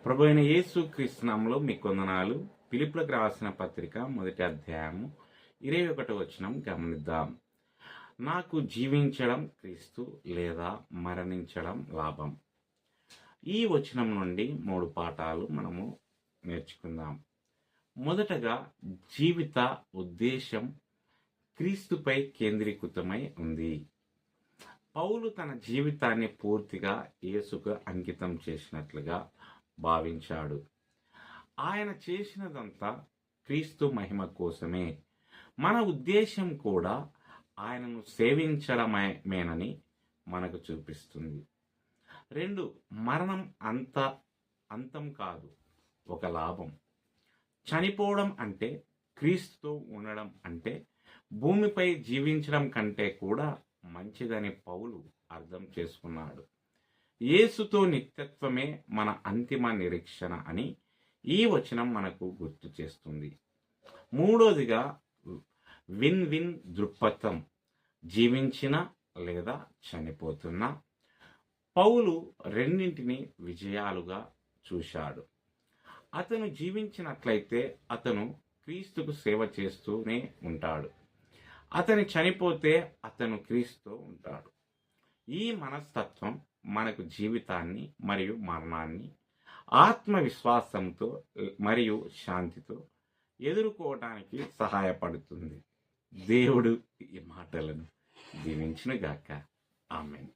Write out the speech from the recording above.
ప్రభు అయిన యేసు క్రీస్తునామములో మీకు వందనాలు. ఫిలిప్పీయులకు రాసిన పత్రిక 1వ అధ్యాయము 21వ వచనం గమనిద్దాం. నాకు జీవించడం క్రీస్తు లేదా మరణించడం లాభం. ఈ వచనం నుండి 3 పాఠాలు మనము నేర్చుకుందాం. మొదటగా, జీవిత ఉద్దేశం క్రీస్తుపై కేంద్రీకృతమై ఉంది. పౌలు తన జీవితాన్ని పూర్తిగా యేసుకు అంకితం చేసినట్లుగా భావించాడు. ఆయన చేసినదంతా క్రీస్తు మహిమ కోసమే. మన ఉద్దేశం కూడా ఆయనను సేవించడమేనని మనకు చూపిస్తుంది. 2, మరణం అంతం కాదు, ఒక లాభం. చనిపోవడం అంటే, క్రీస్తుతో ఉండడం అంటే భూమిపై జీవించడం కంటే కూడా మంచిదని పౌలు అర్థం చేసుకున్నాడు. యేసుతో నిత్యత్వమే మన అంతిమ నిరీక్షణ అని ఈ వచనం మనకు గుర్తు చేస్తుంది. 3వదిగా, విన్ విన్ దృక్పథం. జీవించిన లేదా చనిపోతున్నా పౌలు రెండింటిని విజయాలుగా చూశాడు. అతను జీవించినట్లయితే అతను క్రీస్తుకు సేవ చేస్తూనే ఉంటాడు. అతను చనిపోతే అతను క్రీస్తుతో ఉంటాడు. ఈ మనస్తత్వం మనకు జీవితాన్ని మరియు మరణాన్ని ఆత్మవిశ్వాసంతో మరియు శాంతితో ఎదుర్కోవడానికి సహాయపడుతుంది. దేవుడు ఈ మాటలను దీవించునుగాక. ఆమేన్.